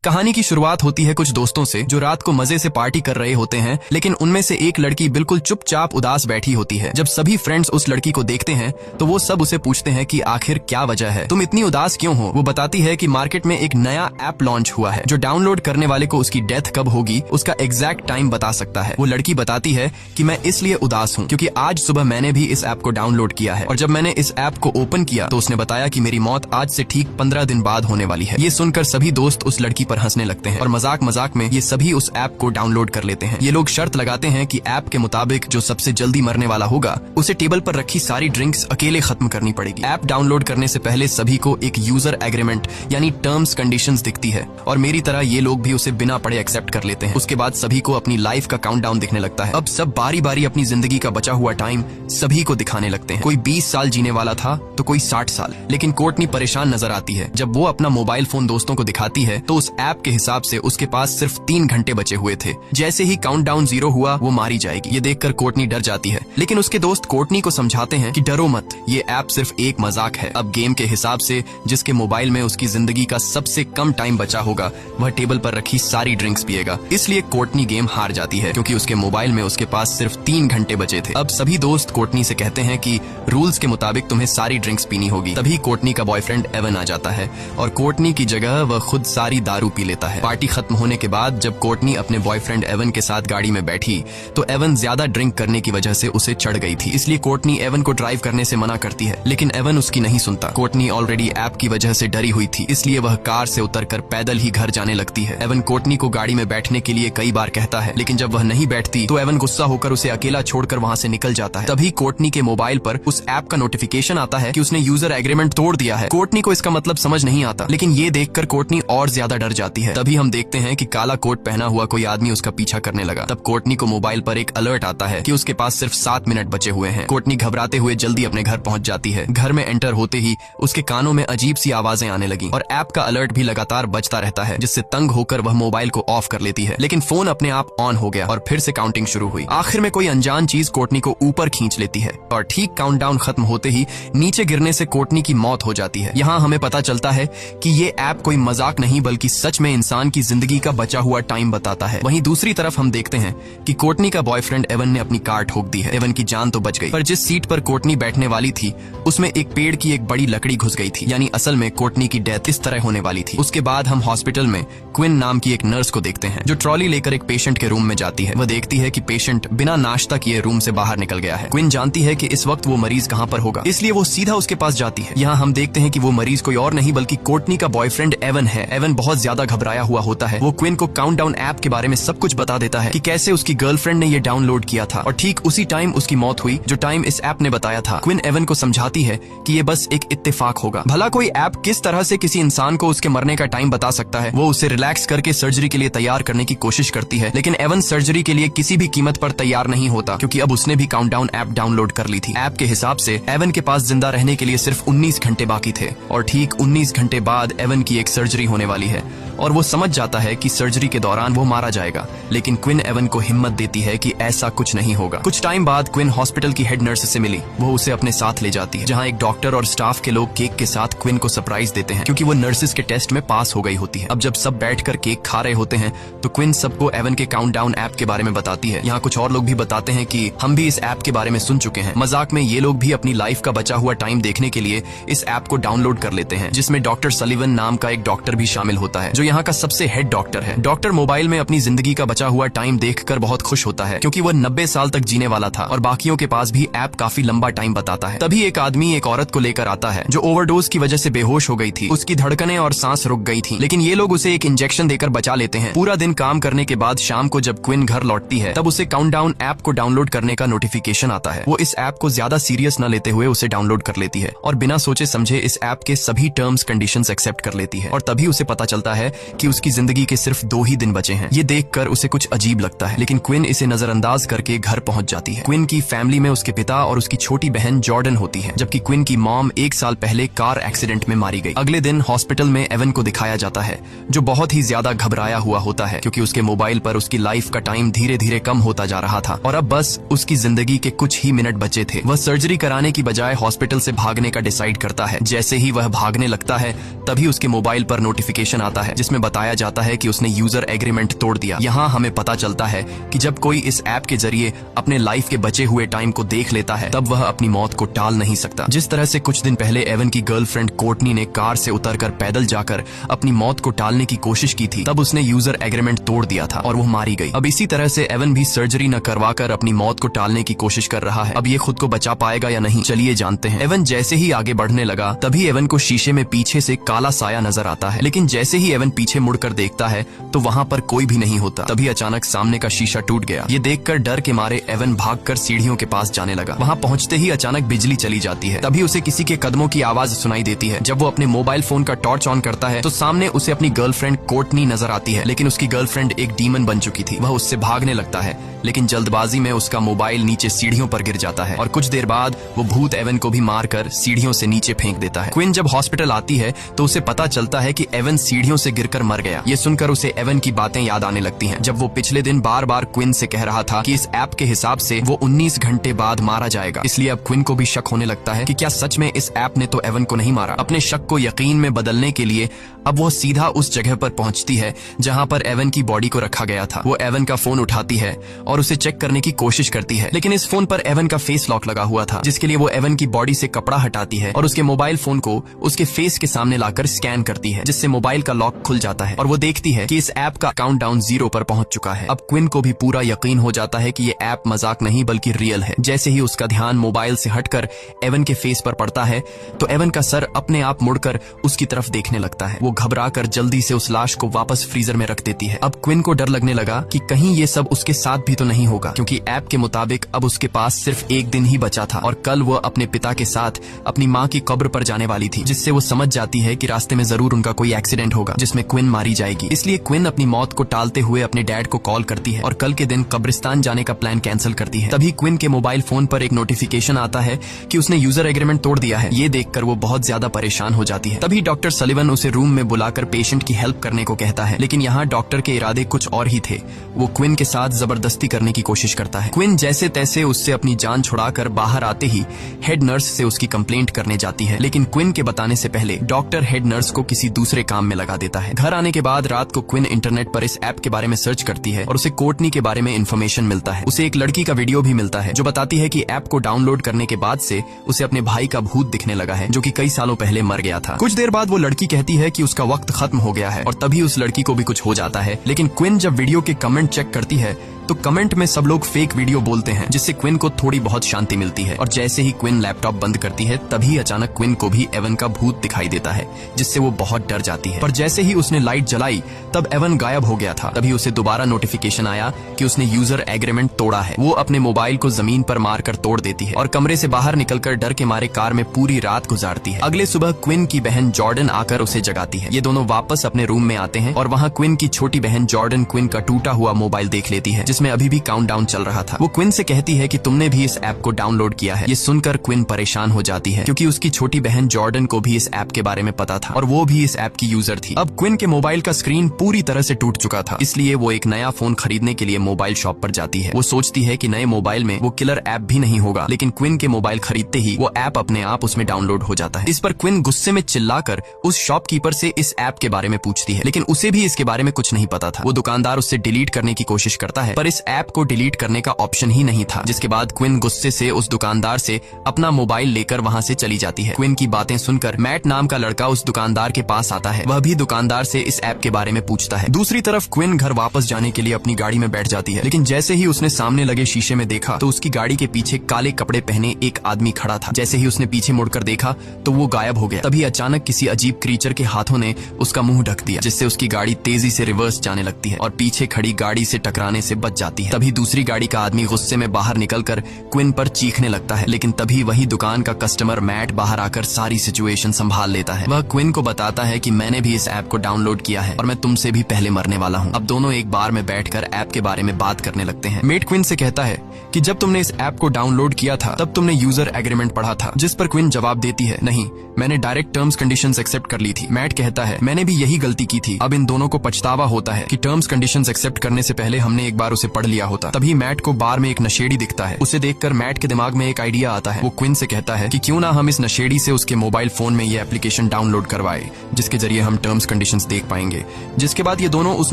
कहानी की शुरुआत होती है कुछ दोस्तों से जो रात को मजे से पार्टी कर रहे होते हैं, लेकिन उनमें से एक लड़की बिल्कुल चुपचाप उदास बैठी होती है। जब सभी फ्रेंड्स उस लड़की को देखते हैं तो वो सब उसे पूछते हैं कि आखिर क्या वजह है, तुम इतनी उदास क्यों हो। वो बताती है कि मार्केट में एक नया ऐप लॉन्च हुआ है जो डाउनलोड करने वाले को उसकी डेथ कब होगी उसका एग्जैक्ट टाइम बता सकता है। वो लड़की बताती है कि मैं इसलिए उदास हूँ क्योंकि आज सुबह मैंने भी इस ऐप को डाउनलोड किया है और जब मैंने इस ऐप को ओपन किया तो उसने बताया कि मेरी मौत आज से ठीक 15 दिन बाद होने वाली है। ये सुनकर सभी दोस्त उस लड़की पर हंसने लगते हैं और मजाक मजाक में ये सभी उस ऐप को डाउनलोड कर लेते हैं। ये लोग शर्त लगाते हैं कि ऐप के मुताबिक जो सबसे जल्दी मरने वाला होगा उसे टेबल पर रखी सारी ड्रिंक्स अकेले खत्म करनी पड़ेगी। ऐप डाउनलोड करने से पहले सभी को एक यूजर एग्रीमेंट यानी टर्म्स कंडीशंस दिखती है और मेरी तरह ये लोग भी उसे बिना पढ़े एक्सेप्ट कर लेते हैं। उसके बाद सभी को अपनी लाइफ का काउंटडाउन दिखने लगता है। अब सब बारी बारी अपनी जिंदगी का बचा हुआ टाइम सभी को दिखाने लगते हैं। कोई 20 साल जीने वाला था तो कोई 60 साल। लेकिन कोर्टनी परेशान नजर आती है। जब वो अपना मोबाइल फोन दोस्तों को दिखाती है तो उस ऐप के हिसाब से उसके पास सिर्फ 3 घंटे बचे हुए थे। जैसे ही काउंटडाउन 0 हुआ वो मारी जाएगी। ये देखकर कोर्टनी डर जाती है, लेकिन उसके दोस्त कोर्टनी को समझाते हैं कि डरो मत, ये ऐप सिर्फ एक मजाक है। अब गेम के हिसाब से जिसके मोबाइल में उसकी जिंदगी का सबसे कम टाइम बचा होगा वह टेबल पर रखी सारी ड्रिंक्स पिएगा। इसलिए कोर्टनी गेम हार जाती है क्योंकि उसके मोबाइल में उसके पास सिर्फ 3 घंटे बचे थे। अब सभी दोस्त कोर्टनी से कहते हैं कि रूल्स के मुताबिक तुम्हें सारी ड्रिंक्स पीनी होगी। तभी कोर्टनी का बॉयफ्रेंड एवन आ जाता है और कोर्टनी की जगह वह खुद सारी दारू पी लेता है। पार्टी खत्म होने के बाद जब कोर्टनी अपने बॉयफ्रेंड एवन के साथ गाड़ी में बैठी तो एवन ज्यादा ड्रिंक करने की वजह से उसे चढ़ गई थी। इसलिए कोर्टनी एवन को ड्राइव करने से मना करती है, लेकिन एवन उसकी नहीं सुनता। कोर्टनी ऑलरेडी ऐप की वजह से डरी हुई थी, इसलिए वह कार से उतरकर पैदल ही घर जाने लगती है। एवन कोर्टनी को गाड़ी में बैठने के लिए कई बार कहता है, लेकिन जब वह नहीं बैठती तो एवन गुस्सा होकर उसे अकेला छोड़कर वहां से निकल जाता है। तभी कोर्टनी के मोबाइल पर उस ऐप का नोटिफिकेशन आता है कि उसने यूजर एग्रीमेंट तोड़ दिया है। कोर्टनी को इसका मतलब समझ नहीं आता, लेकिन ये देखकर कोर्टनी और ज्यादा डर जाती है। तभी हम देखते हैं कि काला कोट पहना हुआ कोई आदमी उसका पीछा करने लगा। तब कोर्टनी को मोबाइल पर एक अलर्ट आता है कि उसके पास सिर्फ 7 मिनट बचे हुए हैं। कोर्टनी घबराते हुए जल्दी अपने घर पहुंच जाती है। घर में एंटर होते ही उसके कानों में अजीब सी आवाजें आने लगी और ऐप का अलर्ट भी लगातार बजता रहता है, जिससे तंग होकर वह मोबाइल को ऑफ कर लेती है। लेकिन फोन अपने आप ऑन हो गया और फिर से काउंटिंग शुरू हुई। आखिर में कोई अनजान चीज कोर्टनी को ऊपर खींच लेती है और ठीक काउंटडाउन खत्म होते ही नीचे गिरने से कोर्टनी की मौत हो जाती है। यहाँ हमें पता चलता है कि ये ऐप कोई मजाक नहीं बल्कि सच में इंसान की जिंदगी का बचा हुआ टाइम बताता है। वहीं दूसरी तरफ हम देखते हैं कि कोर्टनी का बॉयफ्रेंड एवन ने अपनी कार ठोक दी है। एवन की जान तो बच गई, पर जिस सीट पर कोर्टनी बैठने वाली थी उसमें एक पेड़ की एक बड़ी लकड़ी घुस गई थी। यानी असल में कोर्टनी की डेथ इस तरह होने वाली थी। उसके बाद हम हॉस्पिटल में क्विन नाम की एक नर्स को देखते हैं जो ट्रॉली लेकर एक पेशेंट के रूम में जाती है। वह देखती है कि पेशेंट बिना नाश्ता किए रूम से बाहर निकल गया है। क्विन जानती है कि इस वक्त वो मरीज कहाँ पर होगा, इसलिए वो सीधा उसके पास जाती है। यहाँ हम देखते हैं कि वो मरीज कोई और नहीं बल्कि कोर्टनी का बॉयफ्रेंड एवन है। एवन बहुत ज्यादा घबराया हुआ होता है। वो क्विन को काउंटडाउन ऐप के बारे में सब कुछ बता देता है कि कैसे उसकी गर्लफ्रेंड ने ये डाउनलोड किया था और ठीक उसी टाइम उसकी मौत हुई जो टाइम इस ऐप ने बताया था। क्विन एवन को समझाती है कि ये बस एक इत्तेफाक होगा। भला कोई ऐप किस तरह से किसी इंसान को उसके मरने का टाइम बता सकता है। वो उसे रिलैक्स करके सर्जरी के लिए तैयार करने की कोशिश करती है, लेकिन एवन सर्जरी के लिए किसी भी कीमत पर तैयार नहीं होता क्योंकि अब उसने भी काउंटडाउन ऐप डाउनलोड कर ली थी। ऐप के हिसाब से एवन के पास जिंदा रहने के लिए सिर्फ 19 घंटे बाकी थे और ठीक 19 घंटे बाद एवन की एक सर्जरी होने वाली है और वो समझ जाता है कि सर्जरी के दौरान वो मारा जाएगा। लेकिन क्विन एवन को हिम्मत देती है कि ऐसा कुछ नहीं होगा। कुछ टाइम बाद क्विन हॉस्पिटल की हेड नर्स से मिली। वो उसे अपने साथ ले जाती है जहाँ एक डॉक्टर और स्टाफ के लोग केक के साथ क्विन को सरप्राइज देते हैं क्योंकि वो नर्सिस के टेस्ट में पास हो गई होती है। अब जब सब बैठकर केक खा रहे होते हैं तो क्विन सबको एवन के काउंटडाउन ऐप के बारे में बताती है। यहाँ कुछ और लोग भी बताते हैं कि हम भी इस ऐप के बारे में सुन चुके हैं। मजाक में ये लोग भी अपनी लाइफ का बचा हुआ टाइम देखने के लिए इस ऐप को डाउनलोड कर लेते हैं, जिसमें डॉक्टर सलीवन नाम का एक डॉक्टर भी शामिल होता है जो यहाँ का सबसे हेड डॉक्टर है। डॉक्टर मोबाइल में अपनी जिंदगी का बचा हुआ टाइम देखकर बहुत खुश होता है क्योंकि वह 90 साल तक जीने वाला था और बाकियों के पास भी ऐप काफी लंबा टाइम बताता है। तभी एक आदमी एक औरत को लेकर आता है जो ओवरडोज की वजह से बेहोश हो गई थी। उसकी धड़कनें और सांस रुक गई थी, लेकिन ये लोग उसे एक इंजेक्शन देकर बचा लेते हैं। पूरा दिन काम करने के बाद शाम को जब क्विन घर लौटती है तब उसे काउंटडाउन ऐप को डाउनलोड करने का नोटिफिकेशन आता है। वो इस ऐप को ज्यादा सीरियस न लेते हुए उसे डाउनलोड कर लेती है और बिना सोचे समझे इस ऐप के सभी टर्म्स कंडीशंस एक्सेप्ट कर लेती है। और तभी उसे पता चलता है कि उसकी जिंदगी के सिर्फ 2 ही दिन बचे हैं। ये देखकर उसे कुछ अजीब लगता है, लेकिन क्विन इसे नजरअंदाज करके घर पहुंच जाती है। क्विन की फैमिली में उसके पिता और उसकी छोटी बहन जॉर्डन होती है, जबकि क्विन की मॉम 1 साल पहले कार एक्सीडेंट में मारी गई। अगले दिन हॉस्पिटल में एवन को दिखाया जाता है जो बहुत बहुत ही ज्यादा घबराया हुआ होता है क्योंकि उसके मोबाइल पर उसकी लाइफ का टाइम धीरे धीरे कम होता जा रहा था और अब बस उसकी जिंदगी के कुछ ही मिनट बचे थे। वह सर्जरी कराने की बजाय हॉस्पिटल से भागने का डिसाइड करता है। जैसे ही वह भागने लगता है तभी उसके मोबाइल पर नोटिफिकेशन आता है जिसमें बताया जाता है कि उसने यूजर एग्रीमेंट तोड़ दिया। यहाँ हमें पता चलता है कि जब कोई इस ऐप के जरिए अपने लाइफ के बचे हुए टाइम को देख लेता है तब वह अपनी मौत को टाल नहीं सकता। जिस तरह से कुछ दिन पहले एवन की गर्लफ्रेंड कोर्टनी ने कार से उतरकर पैदल जाकर अपनी मौत को टालने की कोशिश की थी, तब उसने यूजर एग्रीमेंट तोड़ दिया था और वो मारी गई। अब इसी तरह से एवन भी सर्जरी न करवाकर अपनी मौत को टालने की कोशिश कर रहा है। अब ये खुद को बचा पाएगा या नहीं, चलिए जानते हैं। एवन जैसे ही आगे बढ़ने लगा तभी एवन को शीशे में पीछे से काला साया नजर आता है, लेकिन जैसे ही एवन पीछे मुड़कर देखता है तो वहाँ पर कोई भी नहीं होता। तभी अचानक सामने का शीशा टूट गया। ये देखकर डर के मारे एवन भागकर सीढ़ियों के पास जाने लगा। वहाँ पहुँचते ही अचानक बिजली चली जाती है। तभी उसे किसी के कदमों की आवाज सुनाई देती है। जब वो अपने मोबाइल फोन का टॉर्च ऑन करता है तो सामने उसे अपनी गर्लफ्रेंड कोर्टनी नजर आती है, लेकिन उसकी गर्लफ्रेंड एक डीमन बन चुकी थी। वह उससे भागने लगता है, लेकिन जल्दबाजी में उसका मोबाइल नीचे सीढ़ियों पर गिर जाता है और कुछ देर बाद वो भूत एवन को भी मारकर सीढ़ियों से नीचे फेंक देता है। क्विन जब हॉस्पिटल आती है तो उसे पता चलता है कि एवन सीढ़ियों से गिरकर मर गया। ये सुनकर उसे एवन की बातें याद आने लगती हैं, जब वो पिछले दिन बार बार क्विन से कह रहा था कि इस ऐप के हिसाब से वो 19 घंटे बाद मारा जाएगा। इसलिए अब क्विन को भी शक होने लगता है कि क्या सच में इस ऐप ने तो एवन को नहीं मारा। अपने शक को यकीन में बदलने के लिए अब वो सीधा उस जगह पर पहुंचती है जहां पर एवन की बॉडी को रखा गया था। वो एवन का फोन उठाती है और उसे चेक करने की कोशिश करती है, लेकिन इस फोन पर एवन का फेस लॉक लगा हुआ था, जिसके लिए वो एवन की बॉडी से कपड़ा हटाती है और उसके मोबाइल फोन को उसके फेस के सामने लाकर स्कैन करती है, जिससे मोबाइल का लॉक खुल जाता है और वो देखती है कि इस ऐप का काउंटडाउन 0 पर पहुंच चुका है। अब क्विन को भी पूरा यकीन हो जाता है कि ये ऐप मजाक नहीं बल्कि रियल है। जैसे ही उसका ध्यान मोबाइल से हटकर एवन के फेस पर पड़ता है तो एवन का सर अपने आप मुड़कर उसकी तरफ देखने लगता है। वो घबराकर जल्दी से उस लाश को वापस फ्रीजर में रख देती है। अब क्विन को डर लगने लगा कि कहीं ये सब उसके साथ भी तो नहीं होगा, क्योंकि ऐप के मुताबिक अब उसके पास सिर्फ एक दिन ही बचा था और कल वो अपने पिता के साथ अपनी माँ की कब्र पर जाने वाली थी, जिससे वो समझ जाती है कि रास्ते में जरूर उनका कोई एक्सीडेंट होगा जिसमें क्विन मारी जाएगी। इसलिए क्विन अपनी मौत को टालते हुए अपने डैड को कॉल करती है और कल के दिन कब्रिस्तान जाने का प्लान कैंसिल करती है। तभी क्विन के मोबाइल फोन पर एक नोटिफिकेशन आता है कि उसने यूजर एग्रीमेंट तोड़ दिया है। ये देखकर वो बहुत ज्यादा परेशान हो जाती है। तभी डॉक्टर सलिवन उसे रूम में बुलाकर पेशेंट की हेल्प करने को कहता है, लेकिन यहाँ डॉक्टर के इरादे कुछ और ही थे। वो क्विन के साथ जबरदस्ती करने की कोशिश करता है। क्विन जैसे तैसे उससे अपनी जान छुड़ाकर बाहर आते ही हेड नर्स से उसकी कंप्लेंट करने जाती है, लेकिन क्विन के बताने से पहले डॉक्टर हेड नर्स को किसी दूसरे काम में लगा देता है। घर आने के बाद रात को क्विन इंटरनेट पर इस ऐप के बारे में सर्च करती है और उसे कोर्टनी के बारे में इन्फॉर्मेशन मिलता है। उसे एक लड़की का वीडियो भी मिलता है जो बताती है कि ऐप को डाउनलोड करने के बाद से उसे अपने भाई का भूत दिखने लगा है, जो कि कई सालों पहले मर गया था। कुछ देर बाद वो लड़की कहती है कि उसका वक्त खत्म हो गया है और तभी उस लड़की को भी कुछ हो जाता है। लेकिन क्विन जब वीडियो के कमेंट चेक करती है तो कमेंट में सब लोग फेक वीडियो बोलते हैं, जिससे क्विन को थोड़ी बहुत शांति मिलती है। और जैसे ही क्विन लैपटॉप बंद करती है तभी अचानक क्विन को भी एवन का भूत दिखाई देता है, जिससे वो बहुत डर जाती है। पर जैसे ही उसने लाइट जलाई तब एवन गायब हो गया था। तभी उसे दोबारा नोटिफिकेशन आया कि उसने यूजर एग्रीमेंट तोड़ा है। वो अपने मोबाइल को जमीन पर मारकर तोड़ देती है और कमरे से बाहर निकलकर डर के मारे कार में पूरी रात गुजारती है। अगले सुबह क्विन की बहन जॉर्डन आकर उसे जगाती है। ये दोनों वापस अपने रूम में आते हैं और वहाँ क्विन की छोटी बहन जॉर्डन क्विन का टूटा हुआ मोबाइल देख लेती है, जिसमें अभी भी काउंटडाउन चल रहा था। वो क्विन से कहती है कि तुमने भी इस ऐप को डाउनलोड किया है। ये सुनकर क्विन परेशान हो जाती है, क्योंकि उसकी छोटी बहन जॉर्डन को भी इस ऐप के बारे में पता था और वो भी इस ऐप की यूजर थी। अब क्विन के मोबाइल का स्क्रीन पूरी तरह से टूट चुका था, इसलिए वो एक नया फोन खरीदने के लिए मोबाइल शॉप पर जाती है। वो सोचती है कि नए मोबाइल में वो किलर ऐप भी नहीं होगा, लेकिन क्विन के मोबाइल खरीदते ही वो ऐप अपने आप उसमें डाउनलोड हो जाता है। इस पर क्विन गुस्से में चिल्लाकर उस शॉपकीपर से इस ऐप के बारे में पूछती है, लेकिन उसे भी इसके बारे में कुछ नहीं पता था। वो दुकानदार उससे डिलीट करने की कोशिश करता है, पर इस ऐप को डिलीट करने का ऑप्शन ही नहीं था, जिसके बाद क्विन गुस्से से उस दुकानदार से अपना मोबाइल लेकर वहां से चली जाती है। क्विन की बातें सुनकर मैट नाम का लड़का उस दुकानदार के पास आता है। वह भी दुकानदार से इस ऐप के बारे में पूछता है। दूसरी तरफ क्विन घर वापस जाने के लिए अपनी गाड़ी में बैठ जाती है, लेकिन जैसे ही उसने सामने लगे शीशे में देखा तो उसकी गाड़ी के पीछे काले कपड़े पहने एक आदमी खड़ा था। जैसे ही उसने पीछे मुड़कर देखा तो वो गायब हो गया। तभी अचानक किसी अजीब क्रीचर के हाथों ने उसका मुंह ढक दिया, जिससे उसकी गाड़ी तेजी से रिवर्स जाने लगती है और पीछे खड़ी गाड़ी से टकराने से बच जाती है। तभी दूसरी गाड़ी का आदमी गुस्से में बाहर निकलकर क्विन पर चीखने लगता है, लेकिन तभी वही दुकान का कस्टमर मैट बाहर आकर सारी सिचुएशन संभाल लेता है। वह क्विन को बताता है कि मैंने भी इस ऐप को डाउनलोड किया है और मैं तुमसे भी पहले मरने वाला हूँ। अब दोनों एक बार में बैठकर ऐप के बारे में बात करने लगते हैं। मेट क्विन से कहता है कि जब तुमने इस ऐप को डाउनलोड किया था तब तुमने यूजर एग्रीमेंट पढ़ा था, जिस पर क्विन जवाब देती है नहीं, मैंने डायरेक्ट टर्म्स कंडीशंस एक्सेप्ट कर ली थी। मैट कहता है मैंने भी यही गलती की थी। अब इन दोनों को पछतावा होता है कि टर्म्स कंडीशंस एक्सेप्ट करने से पहले हमने एक बार उसे पढ़ लिया होता। तभी मैट को बार में एक नशेड़ी दिखता है। उसे देखकर मैट के दिमाग में एक आइडिया आता है। वो क्विन से कहता है कि क्यों ना हम इस नशेड़ी से उसके मोबाइल फोन में ये एप्लीकेशन डाउनलोड करवाए, जिसके जरिए हम टर्म्स कंडीशंस देख पाएंगे। जिसके बाद ये दोनों उस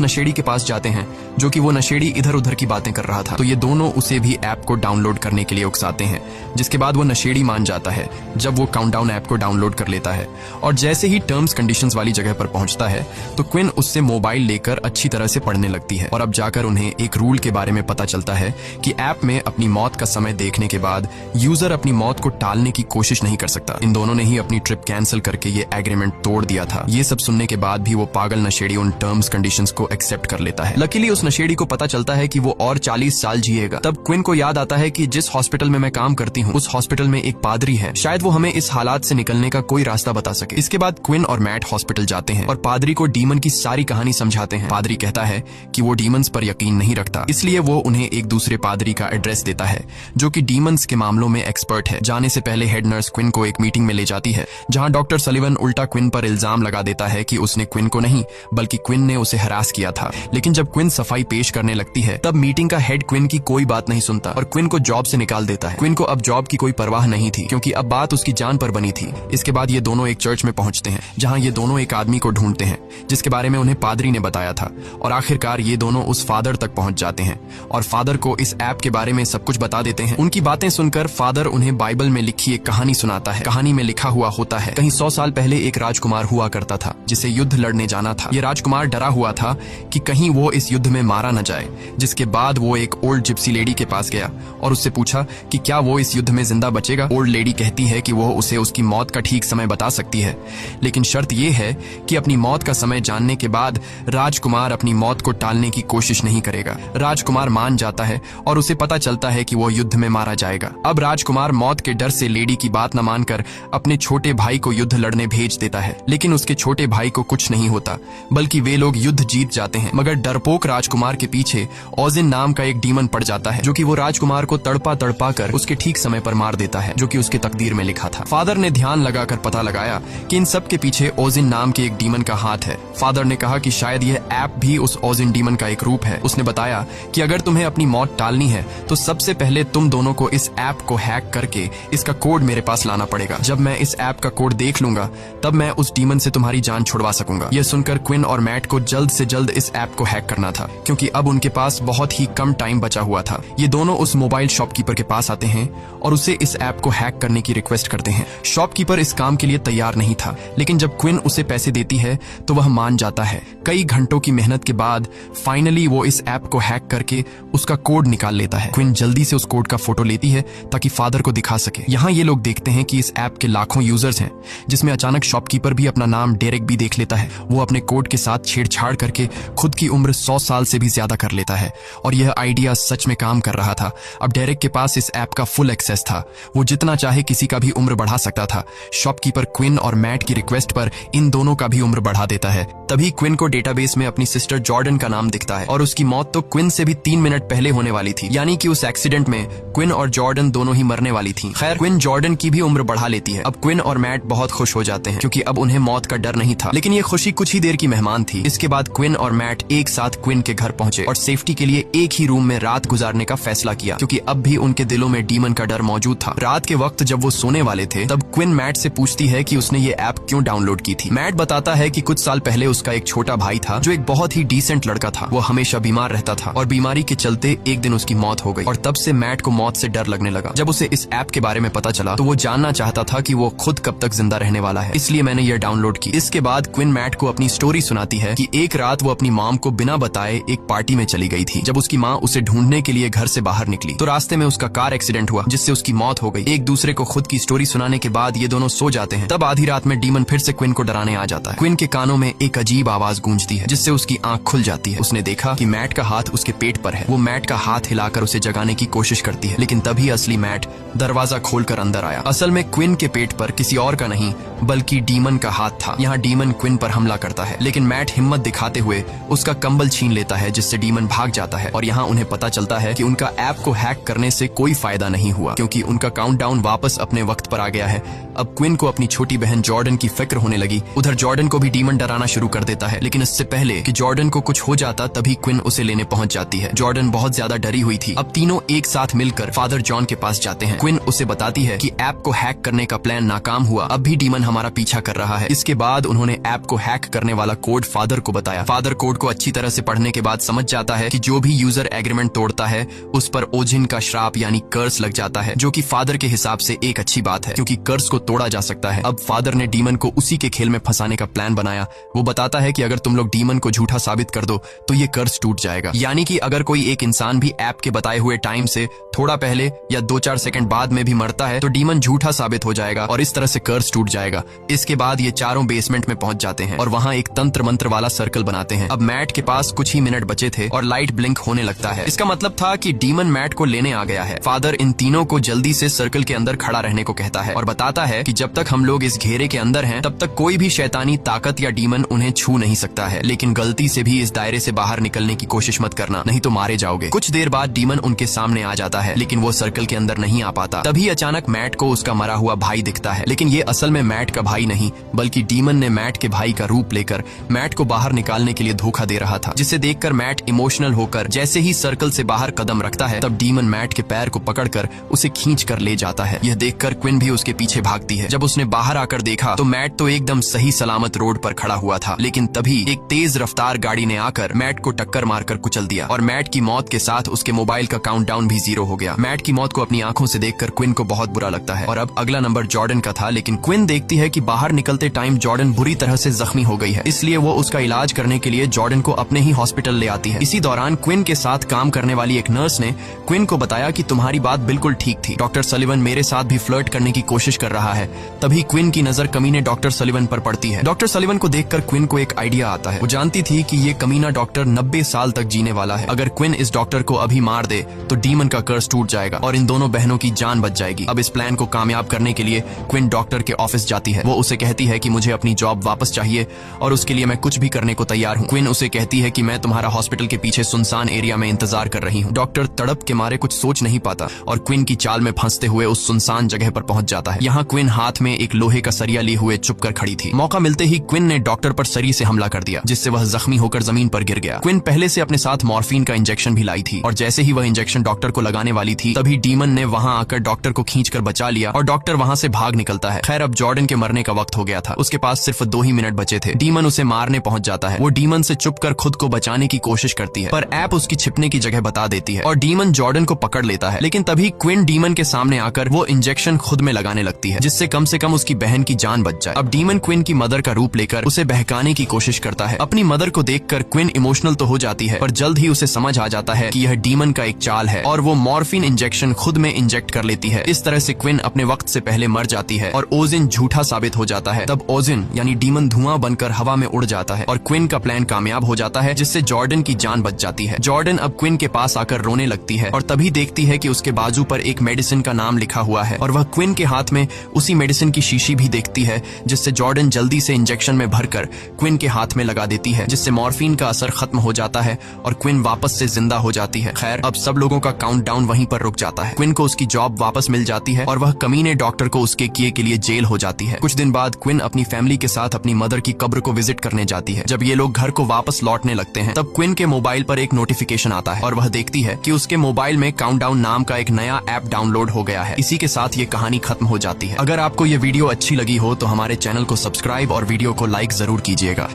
नशेड़ी के पास जाते हैं, जो कि वो नशेड़ी इधर उधर की बातें कर रहा था। तो ये दोनों उसे भी ऐप को डाउनलोड करने के लिए उकसाते हैं, जिसके बाद वो नशेड़ी मान जाता है जब वो काउंटडाउन ऐप को डाउनलोड कर लेता है। और जैसे ही टर्म्स कंडीशंस वाली जगह पर पहुंचता है तो क्विन उससे मोबाइल लेकर अच्छी तरह से पढ़ने लगती है। और अब जाकर उन्हें एक रूल के बारे में पता चलता है कि ऐप में अपनी मौत का समय देखने के बाद यूजर अपनी मौत को टालने की कोशिश नहीं कर सकता। इन दोनों ने ही अपनी ट्रिप कैंसिल करके ये एग्रीमेंट तोड़ दिया था। ये सब सुनने के बाद भी वो पागल नशेड़ी उन टर्म्स कंडीशंस को एक्सेप्ट कर लेता है। लकीली उस नशेड़ी को पता चलता है कि वो और 40 साल जिएगा। तब क्विन को याद आता है कि जिस हॉस्पिटल में मैं काम करती हूँ उस हॉस्पिटल में एक पादरी है, शायद वो हमें इस हालात से निकलने का कोई रास्ता बता सके। इसके बाद क्विन और मैट हॉस्पिटल जाते हैं और पादरी को डीमन की सारी कहानी समझाते हैं। पादरी कहता है कि वो डीमंस पर यकीन नहीं रखता, इसलिए वो उन्हें एक दूसरे पादरी का एड्रेस देता है जो कि डीमंस के मामलों में एक्सपर्ट है। जाने से पहले हेड नर्स क्विन को एक मीटिंग में ले जाती है, जहां डॉक्टर सलिवन उल्टा क्विन पर इल्जाम लगा देता है कि उसने क्विन को नहीं बल्कि क्विन ने उसे हरास किया था। लेकिन जब क्विन सफाई पेश करने लगती है तब मीटिंग का हेड क्विन की कोई बात नहीं सुनता और क्विन को जॉब से निकाल देता है। क्विन को अब जॉब की कोई परवाह नहीं थी, क्योंकि अब बात उसकी जान पर बनी थी। इसके बाद ये दोनों एक चर्च में पहुंचते हैं, जहां ये दोनों एक आदमी को ढूंढते हैं जिसके बारे में उन्हें पादरी ने बताया था। और आखिरकार ये दोनों उस फादर तक पहुंच जाते हैं और फादर को इस ऐप के बारे में सब कुछ बता देते हैं। उनकी बातें सुनकर फादर उन्हें बाइबल में लिखी एक कहानी सुनाता है। कहानी में लिखा हुआ होता है, कहीं 100 साल पहले एक राजकुमार हुआ करता था जिसे युद्ध लड़ने जाना था। ये राजकुमार डरा हुआ था कि कहीं वो इस युद्ध में मारा न जाए। जिसके बाद वो एक ओल्ड जिप्सी लेडी के पास गया और उससे पूछा कि क्या वो इस युद्ध में जिंदा बचेगा। ओल्ड लेडी कहती है कि वो उसे उसकी मौत का ठीक समय बता सकती है, लेकिन शर्त ये है कि अपनी मौत का समय जानने के बाद राजकुमार अपनी मौत को टालने की कोशिश नहीं करेगा। राजकुमार मान जाता है और उसे पता चलता है कि वो युद्ध में मारा जाएगा। अब राजकुमार मौत के डर से लेडी की बात न मानकर अपने छोटे भाई को युद्ध लड़ने भेज देता है, लेकिन उसके छोटे भाई को कुछ नहीं होता, बल्कि वे लोग युद्ध जीत जाते हैं। मगर डरपोक राजकुमार के पीछे ओजिन नाम का एक डीमन पड़ जाता है, जो कि वो राजकुमार को तड़पा तड़पा कर उसके ठीक समय पर मार देता है, जो कि उसके तकदीर में लिखा था। फादर ने ध्यान लगाकर पता लगाया कि इन सब के पीछे ओजिन नाम के एक डीमन का हाथ है। फादर ने कहा कि शायद यह ऐप भी उस ओजिन डीमन का एक रूप है। उसने बताया कि अगर तुम्हें अपनी मौत टालनी है तो सबसे पहले तुम दोनों को इस ऐप को हैक करके इसका कोड मेरे पास लाना पड़ेगा। जब मैं इस ऐप का कोड देख लूंगा तब मैं उस डीमन से तुम्हारी जान छुड़वा सकूंगा। यह सुनकर क्विन और मैट को जल्द से जल्द इस ऐप को हैक करना था, क्योंकि अब उनके पास बहुत ही कम टाइम बचा हुआ था। ये दोनों उस मोबाइल शॉपकीपर के पास आते हैं और उसे इस ऐप को हैक करने की रिक्वेस्ट करते हैं। शॉपकीपर इस काम के लिए तैयार नहीं था, लेकिन जब क्विन उसे पैसे देती है तो वह मान जाता है। कई घंटों की मेहनत के बाद फाइनली वो इस ऐप को हैक करके उसका कोड निकाल लेता है। क्विन जल्दी से उस कोड का फोटो लेती है ताकि फादर को दिखा सके। यहाँ ये लोग देखते हैं कि इस ऐप के लाखों यूजर्स हैं, जिसमें अचानक शॉपकीपर भी अपना नाम डेरेक भी देख लेता है। वो अपने कोड के साथ छेड़छाड़ करके खुद की उम्र 100 साल से भी ज्यादा कर लेता है और यह आइडिया सच में काम कर रहा था। अब डेरेक के पास इस ऐप का फुल एक्सेस था, वो जितना चाहे किसी का भी उम्र बढ़ा सकता था। शॉपकीपर क्विन और मैट की रिक्वेस्ट पर इन दोनों का भी उम्र बढ़ा देता है। तभी क्विन को डेटाबेस में अपनी सिस्टर जॉर्डन का नाम दिखता है और उसकी मौत तो क्विन से भी 3 मिनट पहले होने वाली थी, यानी कि उस एक्सीडेंट में क्विन और जॉर्डन दोनों ही मरने वाली थी। खैर, क्विन जॉर्डन की भी उम्र बढ़ा लेती है। अब क्विन और मैट बहुत खुश हो जाते हैं, क्योंकि अब उन्हें मौत का डर नहीं था। लेकिन ये खुशी कुछ ही देर की मेहमान थी। इसके बाद क्विन और मैट एक साथ क्विन के घर पहुंचे और सेफ्टी के लिए एक ही रूम में रात गुजारने का फैसला किया, क्योंकि अब भी उनके दिलों में डीमन का डर मौजूद था। रात के वक्त जब वो सोने वाले थे तब क्विन मैट से पूछती है कि उसने ये ऐप क्यों डाउनलोड की थी। मैट बताता है कि कुछ साल पहले उसका एक छोटा भाई था जो एक बहुत ही डिसेंट लड़का था। वो हमेशा बीमार रहता था और बीमारी के चलते एक दिन उसकी मौत हो गई और तब से मैट को मौत से डर लगने लगा। जब उसे इस ऐप के बारे में पता चला तो वो जानना चाहता था कि वो खुद कब तक जिंदा रहने वाला है, इसलिए मैंने ये डाउनलोड की। इसके बाद क्विन मैट को अपनी स्टोरी सुनाती है कि एक रात वो अपनी मॉम को बिना बताए एक पार्टी में चली गई थी। जब उसकी माँ उसे ढूंढने के लिए घर से बाहर निकली तो रास्ते में उसका कार एक्सीडेंट हुआ, जिससे उसकी मौत हो गई। एक दूसरे को खुद की स्टोरी सुनाने के बाद ये दोनों सो जाते हैं। तब आधी रात में डीमन फिर से क्विन को डराने आ जाता है। क्विन के कानों में एक अजीब आवाज गूंजती है, जिससे उसकी आंख खुल जाती है। उसने देखा कि मैट का हाथ उसके पेट पर है। वो मैट का हाथ हिलाकर उसे जगाने की कोशिश करती है, लेकिन तभी असली मैट दरवाजा खोलकर अंदर आया। असल में क्विन के पेट पर किसी और का नहीं बल्कि डीमन का हाथ था। यहाँ डीमन क्विन पर हमला करता है, लेकिन मैट हिम्मत दिखाते हुए उसका कंबल छीन लेता है, जिससे डीमन भाग जाता है। और यहाँ उन्हें पता चलता है कि उनका ऐप को हैक करने से कोई फायदा नहीं हुआ, क्योंकि उनका काउंटडाउन वापस अपने वक्त पर आ गया है। अब क्विन को अपनी छोटी बहन जॉर्डन की फिक्र होने लगी। उधर जॉर्डन को भी डीमन डराना शुरू शुरू कर देता है, लेकिन इससे पहले कि जॉर्डन को कुछ हो जाता तभी क्विन उसे लेने पहुंच जाती है। जॉर्डन बहुत ज्यादा डरी हुई थी। अब तीनों एक साथ मिलकर फादर जॉन के पास जाते हैं। क्विन उसे बताती है कि ऐप को हैक करने का प्लान नाकाम हुआ, अब भी डीमन हमारा पीछा कर रहा है। इसके बाद उन्होंने ऐप को हैक करने वाला कोड फादर को बताया। फादर कोड को अच्छी तरह से पढ़ने के बाद समझ जाता है कि जो भी यूजर एग्रीमेंट तोड़ता है उस पर ओजिन का श्राप यानी कर्स लग जाता है, जो कि फादर के हिसाब से एक अच्छी बात है क्योंकि कर्स को तोड़ा जा सकता है। अब फादर ने डीमन को उसी के खेल में फंसाने का प्लान बनाया। वो बताता है कि अगर तुम लोग डीमन को झूठा साबित कर दो तो ये कर्स टूट जाएगा, यानी कि अगर कोई एक इंसान भी ऐप के बताए हुए टाइम से थोड़ा पहले या 2-4 सेकंड बाद में भी मरता है तो डीमन झूठा साबित हो जाएगा और इस तरह से कर्स टूट जाएगा। इसके बाद ये चारों बेसमेंट में पहुंच जाते हैं और वहां एक तंत्र मंत्र वाला सर्कल बनाते हैं। अब मैट के पास कुछ ही मिनट बचे थे और लाइट ब्लिंक होने लगता है। इसका मतलब था कि डीमन मैट को लेने आ गया है। फादर इन तीनों को जल्दी से सर्कल के अंदर खड़ा रहने को कहता है और बताता है कि जब तक हम लोग इस घेरे के अंदर हैं तब तक कोई भी शैतानी ताकत या डीमन उन्हें छू नहीं सकता है, लेकिन गलती से भी इस दायरे से बाहर निकलने की कोशिश मत करना, नहीं तो मारे जाओगे। कुछ देर बाद डीमन उनके सामने आ जाता है, लेकिन वो सर्कल के अंदर नहीं आ पाता। तभी अचानक मैट को उसका मरा हुआ भाई दिखता है, लेकिन ये असल में मैट का भाई नहीं बल्कि डीमन ने मैट के भाई का रूप लेकर मैट को बाहर निकालने के लिए धोखा दे रहा था, जिसे देखकर मैट इमोशनल होकर जैसे ही सर्कल से बाहर कदम रखता है तब डीमन मैट के पैर को पकड़कर उसे खींच कर ले जाता है। यह देखकर क्विन भी उसके पीछे भागती है। जब उसने बाहर आकर देखा तो मैट तो एकदम सही सलामत रोड पर खड़ा हुआ था, लेकिन तभी एक तेज रफ्तार गाड़ी ने आकर मैट को टक्कर मारकर कुचल दिया और मैट की मौत के साथ उसके मोबाइल का काउंटडाउन भी 0 हो गया। मैट की मौत को अपनी आंखों से देखकर क्विन को बहुत बुरा लगता है और अब अगला नंबर जॉर्डन का था, लेकिन क्विन देखती है कि बाहर निकलते टाइम जॉर्डन बुरी तरह से जख्मी हो गई है, इसलिए वो उसका इलाज करने के लिए जॉर्डन को अपने ही हॉस्पिटल ले आती है। इसी दौरान क्विन के साथ काम करने वाली एक नर्स ने क्विन को बताया कि तुम्हारी बात बिल्कुल ठीक थी, डॉक्टर सलिवन मेरे साथ भी फ्लर्ट करने की कोशिश कर रहा है। तभी क्विन की नजर कमीने डॉक्टर सलिवन पर पड़ती है। डॉक्टर सलिवन को देखकर क्विन को एक आइडिया आता है। वो जानती थी कि ये कमीना डॉक्टर 90 साल तक जीने वाला है। अगर क्विन इस डॉक्टर को अभी मार दे तो डीमन का कर्स टूट जाएगा और इन दोनों बहनों की जान बच जाएगी। अब इस प्लान को कामयाब करने के लिए क्विन डॉक्टर के ऑफिस जाती है। वो उसे कहती है कि मुझे अपनी जॉब वापस चाहिए और उसके लिए मैं कुछ भी करने को तैयार हूँ। क्विन उसे कहती है कि मैं तुम्हारा हॉस्पिटल के पीछे सुनसान एरिया में इंतजार कर रही हूँ। डॉक्टर तड़प के मारे कुछ सोच नहीं पाता और क्विन की चाल में फंसते हुए उस सुनसान जगह पर पहुंच जाता है। यहाँ क्विन हाथ में एक लोहे का सरिया लिए हुए चुप कर खड़ी थी। मौका मिलते ही क्विन ने डॉक्टर पर सरी से हमला कर दिया, जिससे वह जख्मी होकर जमीन पर गिर गया। क्विन पहले से अपने साथ मॉर्फिन का इंजेक्शन भी लाई थी और जैसे ही वह इंजेक्शन डॉक्टर को लगाने वाली थी तभी डीमन ने वहां आकर डॉक्टर को खींचकर बचा लिया और डॉक्टर वहां से भाग निकलता है। खैर अब जॉर्डन के मरने का वक्त हो गया था। उसके पास सिर्फ 2 ही मिनट बचे थे। डीमन उसे मारने पहुंच जाता है। वो डीमन से चुपकर खुद को बचाने की कोशिश करती है, पर ऐप उसकी छिपने की जगह बता देती है और डीमन जॉर्डन को पकड़ लेता है। लेकिन तभी क्विन डीमन के सामने आकर वो इंजेक्शन खुद में लगाने लगती है, जिससे कम से कम उसकी बहन की जान बच जाए। अब डीमन क्विन की मदर का रूप लेकर उसे बहकाने की कोशिश करता है। अपनी मदर को देखकर क्विन इमोशनल तो हो जाती है, पर जल्द ही उसे समझ आ जाता है कि यह डीमन का एक चाल है और वो मॉर्फिन इंजेक्शन खुद में इंजेक्ट कर लेती है। इस तरह से क्विन अपने वक्त से पहले मर जाती है और ओजिन झूठा साबित हो जाता है। तब ओजिन यानी डीमन धुआं बनकर हवा में उड़ जाता है और क्विन का प्लान कामयाब हो जाता है, जिससे जॉर्डन की जान बच जाती है। जॉर्डन अब क्विन के पास आकर रोने लगती है और तभी देखती है कि उसके बाजू पर एक मेडिसिन का नाम लिखा हुआ है और वह क्विन के हाथ में उसी मेडिसिन की शीशी भी देखती है, जिससे जॉर्डन जल्दी से इंजेक्शन में भरकर क्विन के हाथ में लगा देती है, जिससे मॉर्फिन का असर खत्म हो जाता है और क्विन वापस से जिंदा हो जाती है। खैर अब सब लोगों का काउंटडाउन वहीं पर रुक जाता है। क्विन को उसकी जॉब वापस मिल जाती है और वह कमीने डॉक्टर को उसके किए के लिए जेल हो जाती है। कुछ दिन बाद क्विन अपनी फैमिली के साथ अपनी मदर की कब्र को विजिट करने जाती है। जब ये लोग घर को वापस लौटने लगते हैं तब क्विन के मोबाइल पर एक नोटिफिकेशन आता है और वह देखती है कि उसके मोबाइल में काउंटडाउन नाम का एक नया ऐप डाउनलोड हो गया है। इसी के साथ ये कहानी खत्म हो जाती है। अगर आपको ये वीडियो अच्छी लगी हो तो हमारे चैनल को सब्सक्राइब और वीडियो को लाइक जरूर कीजिएगा।